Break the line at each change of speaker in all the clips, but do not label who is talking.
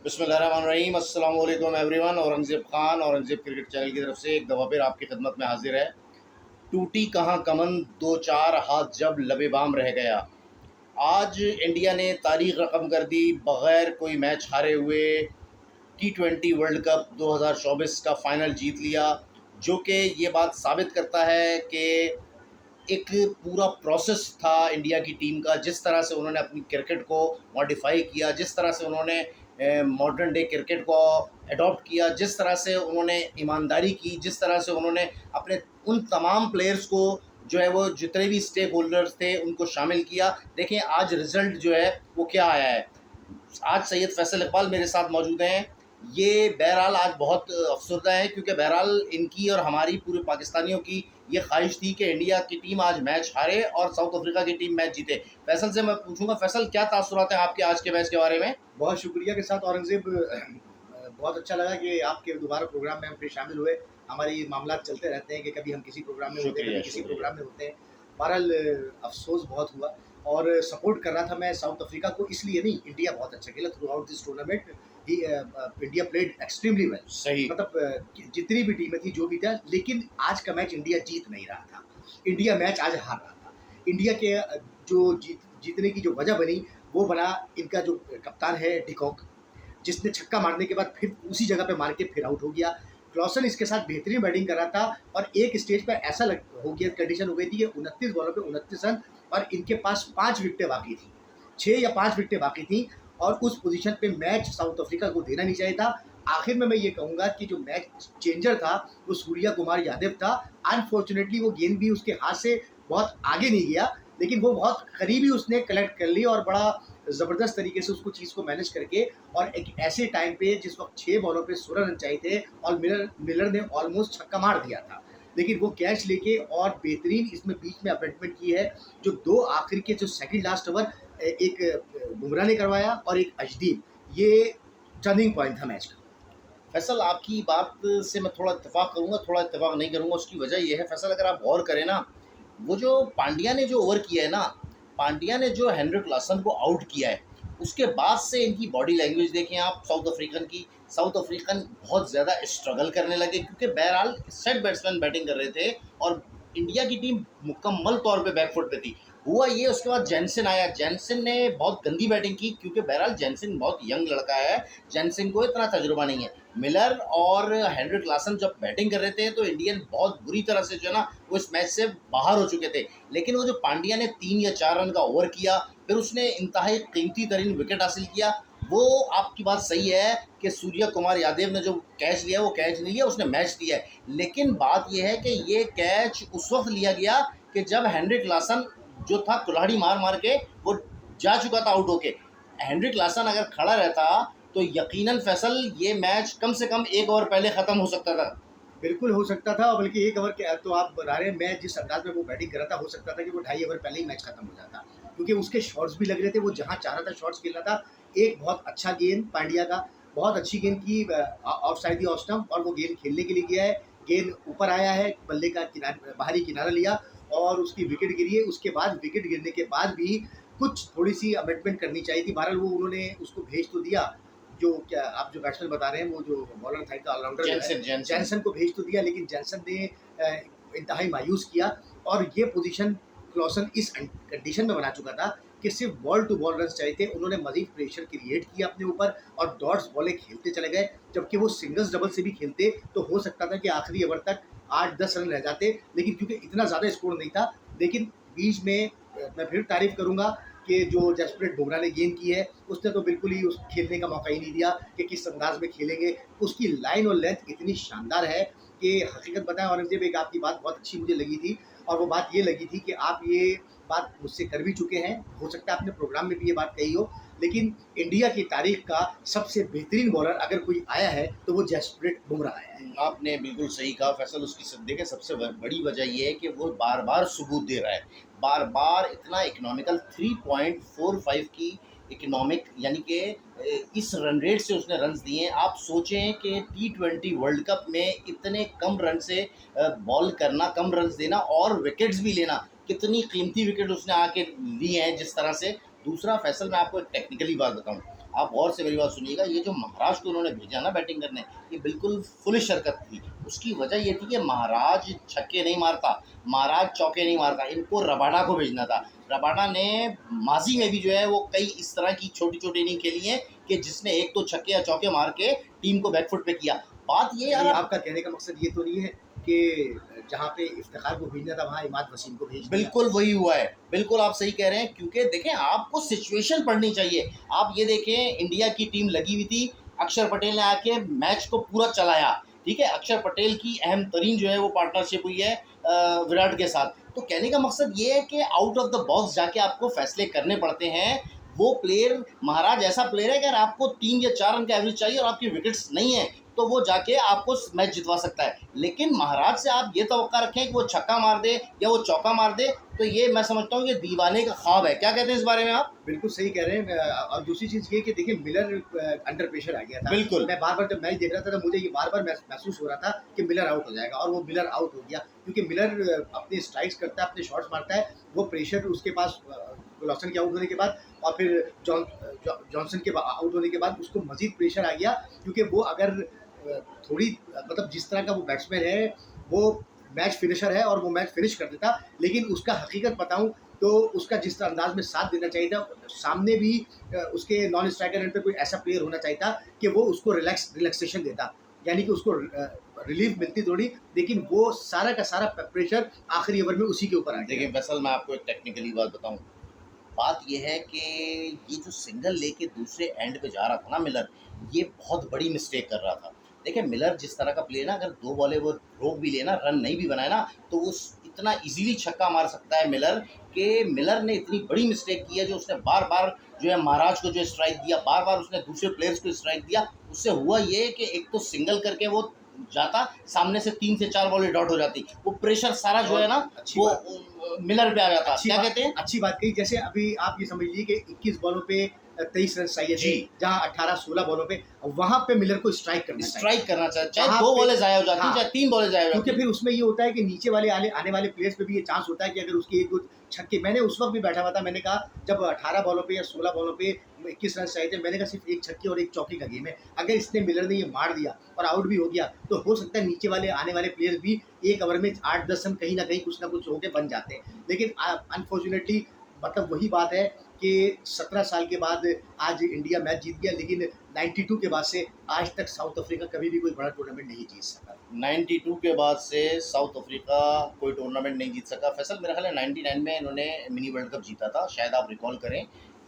बिस्मिल्लाहिर्रहमानिर्रहीम अस्सलाम वालेकुम everyone. Aurangzeb Khan Aurangzeb cricket channel की तरफ से एक दफ़ा फिर आपकी खिदमत में हाजिर है। टूटी कहाँ कमन, दो चार हाथ जब लबे बाम रह गया। आज इंडिया ने तारीख रकम कर दी, बग़ैर कोई मैच हारे हुए T20 वर्ल्ड कप 2024 का फ़ाइनल जीत लिया, जो कि ये बात साबित करता है कि एक पूरा प्रोसेस था इंडिया की टीम का। जिस तरह से उन्होंने अपनी क्रिकेट को मॉडिफाई किया, जिस तरह से उन्होंने मॉडर्न डे क्रिकेट को अडॉप्ट किया, जिस तरह से उन्होंने ईमानदारी की, जिस तरह से उन्होंने अपने उन तमाम प्लेयर्स को जो है वो जितने भी स्टेक होल्डर्स थे उनको शामिल किया। देखें आज रिज़ल्ट जो है वो क्या आया है। आज सैयद फैसल इकबाल मेरे साथ मौजूद हैं। ये बहरहाल आज बहुत अफसरदा है, क्योंकि बहरहाल इनकी और हमारी पूरे पाकिस्तानियों की ये ख्वाहिश थी कि इंडिया की टीम आज मैच हारे और साउथ अफ्रीका की टीम मैच जीते। फैसल से मैं पूछूंगा, फैसल क्या तासुरात हैं आपके आज के मैच के बारे में?
बहुत शुक्रिया के साथ औरंगज़ेब। बहुत अच्छा लगा कि आपके दोबारा प्रोग्राम में हम फिर शामिल हुए। हमारे ये मामला चलते रहते हैं कि कभी हम किसी प्रोग्राम में होते हैं, कभी किसी प्रोग्राम में होते हैं। बहरहाल अफसोस बहुत हुआ और सपोर्ट कर रहा था मैं साउथ अफ्रीका को, इसलिए नहीं, इंडिया बहुत अच्छा खेला through out this tournament. India played extremely well.
सही।
मतलब जितनी भी टीमें थी, जो भी था, लेकिन आज का मैच इंडिया जीत नहीं रहा था। इंडिया मैच आज हार रहा था। इंडिया के जो जीतने की जो वजह बनी, वो बना इनका जो कप्तान है डिकॉक, जिसने छक्का मारने के बाद फिर उसी जगह पे मार के फिर आउट हो गया। क्लॉसन इसके साथ बेहतरीन बैटिंग कर रहा था और एक स्टेज पर ऐसा हो गया, कंडीशन हो गई थी कि 29 बॉलों पे 29 रन और इनके पास 5 विकेटें बाकी थी, 6 या 5 विकेटें बाकी थी और उस पोजीशन पे मैच साउथ अफ्रीका को देना नहीं चाहिए था। आखिर में मैं ये कहूँगा कि जो मैच चेंजर था वो सूर्या कुमार यादव था। अनफॉर्चुनेटली वो गेंद भी उसके हाथ से बहुत आगे नहीं गया, लेकिन वो बहुत करीबी उसने कलेक्ट कर ली और बड़ा ज़बरदस्त तरीके से उसको चीज़ को मैनेज करके, और एक ऐसे टाइम पे जिस वक्त 6 बॉलों पे 16 रन चाहिए थे और मिलर ने ऑलमोस्ट छक्का मार दिया था, लेकिन वो कैच लेके और बेहतरीन इसमें बीच में अपॉइंटमेंट की है। जो दो आखिर के जो सेकंड लास्ट ओवर एक बुमराह ने करवाया और एक अजदीप, ये टर्निंग पॉइंट था मैच का।
फैसल आपकी बात से मैं थोड़ा इत्तेफाक करूँगा, थोड़ा इत्तेफाक नहीं करूँगा। उसकी वजह ये है फैसल, अगर आप गौर करें ना, वो जो पांड्या ने जो ओवर किया है ना, पांड्या ने जो हेनरिक क्लासन को आउट किया है, उसके बाद से इनकी बॉडी लैंग्वेज देखें आप साउथ अफ्रीकन की। साउथ अफ्रीकन बहुत ज़्यादा स्ट्रगल करने लगे, क्योंकि बहरहाल सेट बैट्समैन बैटिंग कर रहे थे और इंडिया की टीम मुकम्मल तौर पे बैकफुट पे थी। हुआ ये, उसके बाद जेनसन आया। जेनसन ने बहुत गंदी बैटिंग की, क्योंकि बहरहाल जेनसन बहुत यंग लड़का है, जेनसन को इतना तजुर्बा नहीं है। मिलर और हेनरिक क्लासन जब बैटिंग कर रहे थे तो इंडियन बहुत बुरी तरह से जो है ना वो इस मैच से बाहर हो चुके थे। लेकिन वो जो पांड्या ने 3 या 4 रन का ओवर किया, फिर उसने इंतहाई कीमती तरीन विकेट हासिल किया। वो आपकी बात सही है कि सूर्या कुमार यादव ने जो कैच लिया वो कैच नहीं लिया, उसने मैच लिया है। लेकिन बात यह है कि ये कैच उस वक्त लिया गया कि जब हेनरिक क्लासन जो था कुल्हाड़ी मार मार के वो जा चुका था आउट होके। हेनरिक क्लासन अगर खड़ा रहता तो यकीनन फैसल ये मैच कम से कम 1 ओवर पहले ख़त्म हो सकता था।
बिल्कुल हो सकता था, बल्कि 1 ओवर के तो आप बता रहे हैं, मैं जिस अंदाज में वो बैटिंग कर रहा था, हो सकता था कि वो 2.5 ओवर पहले ही मैच खत्म हो जाता, क्योंकि उसके शॉट्स भी लग रहे थे, वो जहाँ चाह रहा था शॉट्स खेल रहा था। एक बहुत अच्छा गेंद पांड्या का, बहुत अच्छी गेंद की of side the off stump, और वो गेंद खेलने के लिए गया है। गेंद ऊपर आया है, बल्ले का बाहरी किनारा लिया और उसकी विकेट गिरी है। उसके बाद विकेट गिरने के बाद भी कुछ थोड़ी सी अमेंडमेंट करनी चाहिए थी। बहरहाल वो उन्होंने उसको भेज तो दिया, जो क्या आप जो बैट्समैन बता रहे हैं, वो जो बॉलर था, ऑलराउंडर जैनसन को भेज तो दिया, लेकिन जैनसन ने इंतहाई मायूस किया। और ये पोजीशन क्लॉसन इस कंडीशन में बना चुका था कि सिर्फ बॉल टू बॉल रन चाहिए थे। उन्होंने मजीद प्रेशर क्रिएट किया अपने ऊपर और डॉट्स बॉलें खेलते चले गए, जबकि वो सिंगल्स डबल से भी खेलते तो हो सकता था कि आखिरी ओवर तक 8-10 रन रह जाते, लेकिन क्योंकि इतना ज़्यादा स्कोर नहीं था। लेकिन बीच में मैं फिर तारीफ करूँगा कि जो जसप्रीत बुमराह ने गेंद की है, उसने तो बिल्कुल ही उस खेलने का मौका ही नहीं दिया कि किस अंदाज में खेलेंगे। उसकी लाइन और लेंथ इतनी शानदार है कि हकीकत बताएं औरंगजेब, एक आपकी बात बहुत अच्छी मुझे लगी थी, और वो बात ये लगी थी कि आप ये बात मुझसे कर भी चुके हैं, हो सकता है आपने प्रोग्राम में भी ये बात कही हो, लेकिन इंडिया की तारीख का सबसे बेहतरीन बॉलर अगर कोई आया है तो वो जसप्रीत बुमराह आया है।
आपने बिल्कुल सही कहा फैसल। उसकी देखें सबसे बड़ी वजह ये है कि वो बार बार सबूत दे रहा है, बार बार इतना इकोनॉमिकल 3.45 की इकोनॉमिक, यानी कि इस रन रेट से उसने रन्स दिए हैं। आप सोचें कि T20 वर्ल्ड कप में इतने कम रन से बॉल करना, कम रन्स देना और विकेट्स भी लेना, कितनी कीमती विकेट उसने आके ली हैं जिस तरह से। दूसरा फैसल, मैं आपको एक टेक्निकली बात बताऊं, आप गौर से मेरी बात सुनिएगा, ये जो महाराज को उन्होंने भेजा ना बैटिंग करने, ये बिल्कुल फुलिश हरकत थी। उसकी वजह ये थी कि महाराज छक्के नहीं मारता, महाराज चौके नहीं मारता, इनको रबाडा को भेजना था। रबाडा ने माजी में भी जो है वो कई इस तरह की छोटी-छोटी इनिंग खेली हैं कि जिसने एक तो छक्के या चौके मार के टीम को बैकफुट पे किया। बात ये यार,
यानी आपका कहने का मकसद ये तो नहीं है कि जहाँ पे इफ्तिखार को भेजना था वहाँ इमाद वसीम को भेज दिया?
बिल्कुल वही हुआ है, बिल्कुल आप सही कह रहे हैं, क्योंकि देखें आपको सिचुएशन पढ़नी चाहिए। आप ये देखें, इंडिया की टीम लगी हुई थी, अक्षर पटेल ने आके मैच को पूरा चलाया, ठीक है। अक्षर पटेल की अहम तरीन जो है वो पार्टनरशिप हुई है विराट के साथ। तो कहने का मकसद ये है कि आउट ऑफ द बॉक्स जाके आपको फैसले करने पड़ते हैं। वो प्लेयर, महाराज ऐसा प्लेयर है कि अगर आपको 3 या 4 रन का एवरेज चाहिए और आपकी विकेट्स नहीं है, तो वो जाके आपको मैच जितवा सकता है। लेकिन महाराज से आप ये तवक्का रखें कि वो छक्का मार दे या वो चौका मार दे, तो ये मैं समझता हूँ कि दीवाने का ख्वाब है। क्या कहते हैं इस बारे में आप?
बिल्कुल सही कह रहे हैं। और दूसरी चीज़ ये कि देखिए मिलर अंडर प्रेशर आ गया था।
बिल्कुल।
मैं बार-बार जब मैच देख रहा था तो मुझे ये बार-बार महसूस हो रहा था कि मिलर आउट हो जाएगा, और वो मिलर आउट हो गया। क्योंकि मिलर अपने स्ट्राइक्स करता है, अपने शॉट्स मारता है, वो प्रेशर उसके पास लॉसन के आउट होने के बाद और फिर जॉनसन के आउट होने के बाद उसको मज़ीद प्रेशर आ गया। क्योंकि वो अगर थोड़ी मतलब जिस तरह का वो बैट्समैन है, वो मैच फिनिशर है और वो मैच फिनिश कर देता। लेकिन उसका हकीकत बताऊँ तो उसका जिस अंदाज में साथ देना चाहिए था, सामने भी उसके नॉन स्ट्राइकर एंड पे कोई ऐसा प्लेयर होना चाहिए था कि वो उसको रिलैक्सेशन देता, यानी कि उसको रिलीफ मिलती थोड़ी। लेकिन वो सारा का सारा प्रेशर आखिरी ओवर में उसी के ऊपर आ गया।
देखिए फैसल, मैं आपको एक टेक्निकली बात बताऊं। बात यह है कि ये जो सिंगल लेके दूसरे एंड पे जा रहा था ना मिलर, ये बहुत बड़ी मिस्टेक कर रहा था। देखिए मिलर जिस तरह का प्लेयर ना, अगर 2 बॉलें वो रोक भी लेना, रन नहीं भी बनाए ना, तो वो इतना इजीली छक्का मार सकता है मिलर, कि मिलर ने इतनी बड़ी मिस्टेक की है जो उसने बार बार जो है महाराज को जो स्ट्राइक दिया, बार बार उसने दूसरे प्लेयर्स को स्ट्राइक दिया। उससे हुआ ये कि एक तो सिंगल करके वो जाता, सामने से 3 से 4 बॉलें डॉट हो जाती, वो प्रेशर सारा जो है ना
अच्छी
वो
बात
मिलर पे आ जाता। क्या कहते हैं?
अच्छी बात कही। जैसे अभी आप ये समझ लीजिए कि 21 बॉलों पे 23 रन चाहिए थे,
जी।
जहाँ 18-16 बॉलों पे वहाँ पे मिलर को स्ट्राइक करना चाहिए।
स्ट्राइक करना चाहिए, चाहे
वहाँ
2
पे-
बॉलें ज़ाया हो जाती,
हाँ,
चाहे 3 बॉलें ज़ाया हो
क्योंकि
जाती।
फिर उसमें ये होता है कि नीचे वाले आने वाले प्लेयर्स पे भी ये चांस होता है कि अगर उसकी एक दो छक्के, मैंने उस वक्त भी बैठा हुआ था, मैंने कहा जब 18 बॉलों पे या 16 बॉलों पे 21 रन चाहिए थे, मैंने कहा सिर्फ एक छक्के और एक चौके का गेम है। अगर इसने मिलर ने ये मार दिया और आउट भी हो गया, तो हो सकता है नीचे वाले आने वाले प्लेयर्स भी एक ओवर में 8-10 रन कहीं ना कहीं कुछ ना कुछ होके बन जाते हैं। लेकिन अनफॉर्चुनेटली मतलब वही बात है कि 17 साल के बाद आज इंडिया मैच जीत गया, लेकिन 92 के बाद से आज तक साउथ अफ्रीका कभी भी कोई बड़ा टूर्नामेंट नहीं जीत सका।
92 के बाद से साउथ अफ्रीका कोई टूर्नामेंट नहीं जीत सका। फैसल, मेरा ख्याल है 99 में इन्होंने मिनी वर्ल्ड कप जीता था, शायद आप रिकॉल करें।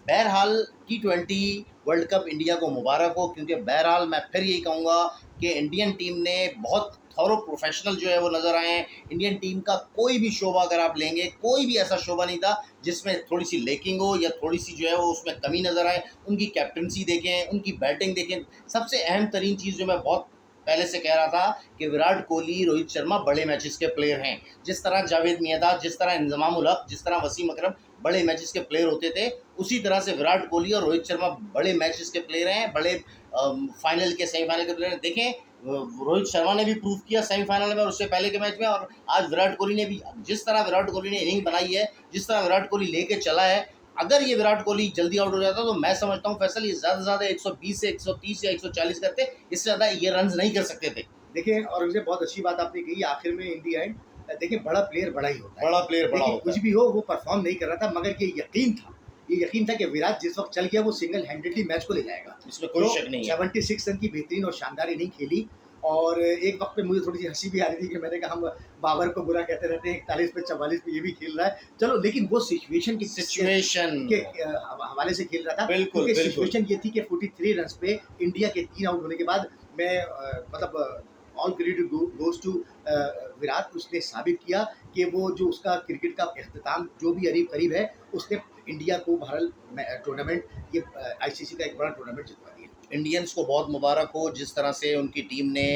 बहरहाल T20 वर्ल्ड कप इंडिया को मुबारक हो, क्योंकि बहरहाल मैं फिर यही कहूँगा कि इंडियन टीम ने बहुत थॉरो प्रोफेशनल जो है वो नज़र आए हैं। इंडियन टीम का कोई भी शोबा अगर आप लेंगे, कोई भी ऐसा शोबा नहीं था जिसमें थोड़ी सी लेकिंग हो या थोड़ी सी जो है वो उसमें कमी नज़र आए। उनकी कैप्टनसी देखें, उनकी बैटिंग देखें। सबसे अहम तरीन चीज़ जो मैं बहुत पहले से कह रहा था कि विराट कोहली, रोहित शर्मा बड़े मैचेस के प्लेयर हैं। जिस तरह जावेद मियांदाद, जिस तरह इंजमामुल हक, जिस तरह वसीम अकरम बड़े मैचेस के प्लेयर होते थे, उसी तरह से विराट कोहली और रोहित शर्मा बड़े मैचेस के प्लेयर हैं, बड़े फाइनल के सेमीफाइनल के प्लेयर हैं। देखें रोहित शर्मा ने भी प्रूव किया सेमीफाइनल में और उससे पहले के मैच में, और आज विराट कोहली ने भी, जिस तरह विराट कोहली ने इनिंग बनाई है, जिस तरह विराट कोहली लेके चला है, अगर ये विराट कोहली जल्दी आउट हो जाता तो मैं समझता हूँ फैसल, ये ज़्यादा से ज़्यादा 120 से 130 या 140 करते, इससे ज़्यादा ये रन नहीं कर सकते थे।
देखिए, और मुझे बहुत अच्छी बात आपने कही आखिर में इन दी एंड। देखिए, बड़ा प्लेयर बड़ा ही होता है,
बड़ा प्लेयर बड़ा
लेकिन
होता
कुछ
है।
भी हो वो परफॉर्म नहीं कर रहा था, मगर ये यकीन था कि विराट जिस वक्त चल गया वो सिंगल हैंडेडली मैच को ले जाएगा।
इसमें कोई शक नहीं है।
76 रन की बेहतरीन और शानदार इनिंग खेली। और एक वक्त पे मुझे थोड़ी सी हंसी भी आ रही थी कि मैंने कहा हम बाबर को बुरा कहते रहते हैं, 41 पे 44 पे ये भी खेल रहा है, चलो, लेकिन वो सिचुएशन के हवाले से खेल रहा था।
बिल्कुल,
क्योंकि
बिल्कुल।
सिचुएशन ये थी कि 43 रन पे इंडिया के 3 आउट होने के बाद मैं मतलब all credit goes to Virat. उसने साबित किया कि वो जो उसका क्रिकेट का इख्तिताम जो भी करीब करीब है, उसने इंडिया को भारत टूर्नामेंट, ये आईसीसी का एक बड़ा टूर्नामेंट जितवा दिया।
इंडियंस को बहुत मुबारक हो, जिस तरह से उनकी टीम ने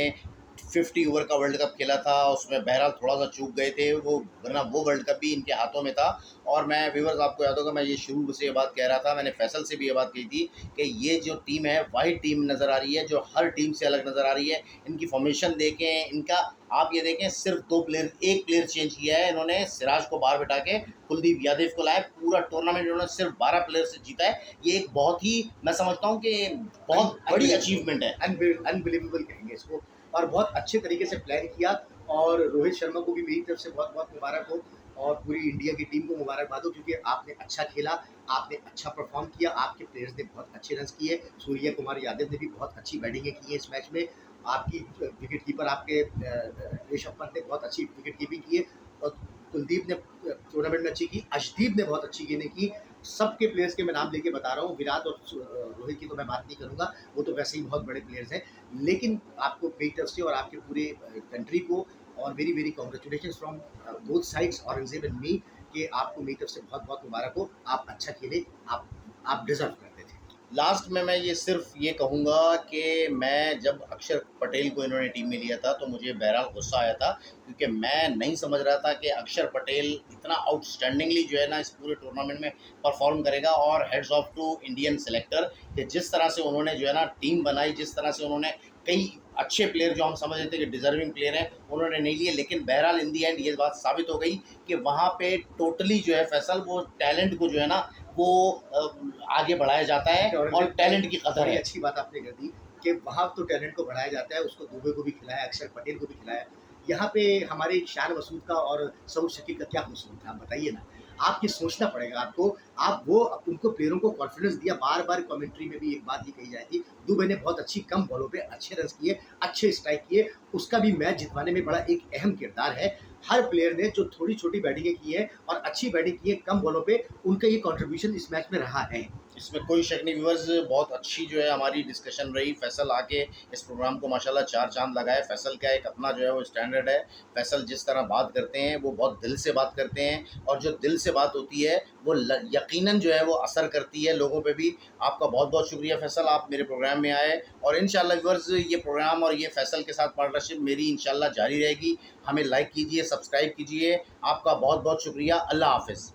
50 ओवर का वर्ल्ड कप खेला था, उसमें बहरहाल थोड़ा-सा चूक गए थे वो, वरना वो वर्ल्ड कप भी इनके हाथों में था। और मैं व्यूअर्स आपको याद होगा मैं ये शुरू से ये बात कह रहा था, मैंने फैसल से भी ये बात कही थी कि ये जो टीम है वाहिद टीम नज़र आ रही है जो हर टीम से अलग नज़र आ रही है। इनकी फॉर्मेशन देखें, इनका आप ये देखें सिर्फ 2 प्लेयर, 1 प्लेयर चेंज किया है इन्होंने, सिराज को बाहर बिठा के कुलदीप यादव को लाया। पूरा टूर्नामेंट इन्होंने सिर्फ 12 प्लेयर से जीता है। ये एक बहुत ही, मैं समझता हूँ कि बहुत बड़ी अचीवमेंट है।
अनबिलीवेबल कहेंगे इसको, और बहुत अच्छे तरीके से प्लान किया। और रोहित शर्मा को भी मेरी तरफ से बहुत बहुत मुबारक हो, और पूरी इंडिया की टीम को मुबारकबाद हो, क्योंकि आपने अच्छा खेला, आपने अच्छा परफॉर्म किया, आपके प्लेयर्स ने बहुत अच्छे रन किए। सूर्य कुमार यादव ने भी बहुत अच्छी बैटिंगें की है इस मैच में। आपकी विकेट कीपर आपके ऋषभ पंत ने बहुत अच्छी विकेट कीपिंग की है, और कुलदीप ने टूर्नामेंट में अच्छी की, अर्शदीप ने बहुत अच्छी गेंदें की। सबके प्लेयर्स के मैं नाम लेके बता रहा हूँ, विराट और रोहित की तो मैं बात नहीं करूँगा, वो तो वैसे ही बहुत बड़े प्लेयर्स हैं। लेकिन आपको मेरी तरफ से और आपके पूरे कंट्री को, और very very congratulation from both sides, Aurangzeb and me, कि आपको मेरी तरफ से बहुत बहुत मुबारक हो। आप अच्छा खेले, आप डिजर्व करते थे।
लास्ट में मैं ये सिर्फ ये कहूँगा कि मैं जब अक्षर पटेल को इन्होंने टीम में लिया था तो मुझे बहरहाल गुस्सा आया था, क्योंकि मैं नहीं समझ रहा था कि अक्षर पटेल इतना आउटस्टैंडिंगली जो है ना इस पूरे टूर्नामेंट में परफॉर्म करेगा। और heads off to Indian selector कि जिस तरह से उन्होंने जो है ना टीम बनाई, जिस तरह से उन्होंने कई अच्छे प्लेयर जो हम समझ रहे थे कि डिजर्विंग प्लेयर हैं उन्होंने नहीं लिए, लेकिन बहरहाल इन दी एंड ये बात साबित हो गई कि वहाँ पे टोटली जो है फैसल वो टैलेंट को जो है ना वो आगे बढ़ाया जाता है और टैलेंट की कदर
बड़ी
है।
अच्छी बात आपने कर दी कि वहाँ तो टैलेंट को बढ़ाया जाता है, उसको दुबे को भी खिलाया, अक्षर पटेल को भी खिलाया। यहाँ पे हमारे शान मसूद का और सऊद शकील का क्या कसूर था, आप बताइए ना। आप ये सोचना पड़ेगा आपको। आप वो उनको प्लेयरों को कॉन्फिडेंस दिया। बार बार कमेंट्री में भी एक बात ये कही जाती, दुबे ने बहुत अच्छी कम बॉलों पे अच्छे रन किए, अच्छे स्ट्राइक किए, उसका भी मैच जितवाने में बड़ा एक अहम किरदार है। हर प्लेयर ने जो थोड़ी छोटी बैटिंगें की है और अच्छी बैटिंग की है कम बॉलों पे, उनका ये कंट्रीब्यूशन इस मैच में रहा है।
इसमें कोई शक नहीं। व्यूअर्स बहुत अच्छी जो है हमारी डिस्कशन रही। फैसल आके इस प्रोग्राम को माशाल्लाह 4 चांद लगाए। फैसल का एक अपना जो है वो स्टैंडर्ड है। फैसल जिस तरह बात करते हैं वो बहुत दिल से बात करते हैं, और जो दिल से बात होती है वो यकीनन जो है वो असर करती है लोगों पे भी। आपका बहुत बहुत शुक्रिया फैसल, आप मेरे प्रोग्राम में आए। और इंशाल्लाह व्यूअर्स ये प्रोग्राम और ये फैसल के साथ पार्टनरशिप मेरी इंशाल्लाह जारी रहेगी। हमें लाइक कीजिए, सब्सक्राइब कीजिए। आपका बहुत बहुत शुक्रिया। अल्लाह हाफ़िज़।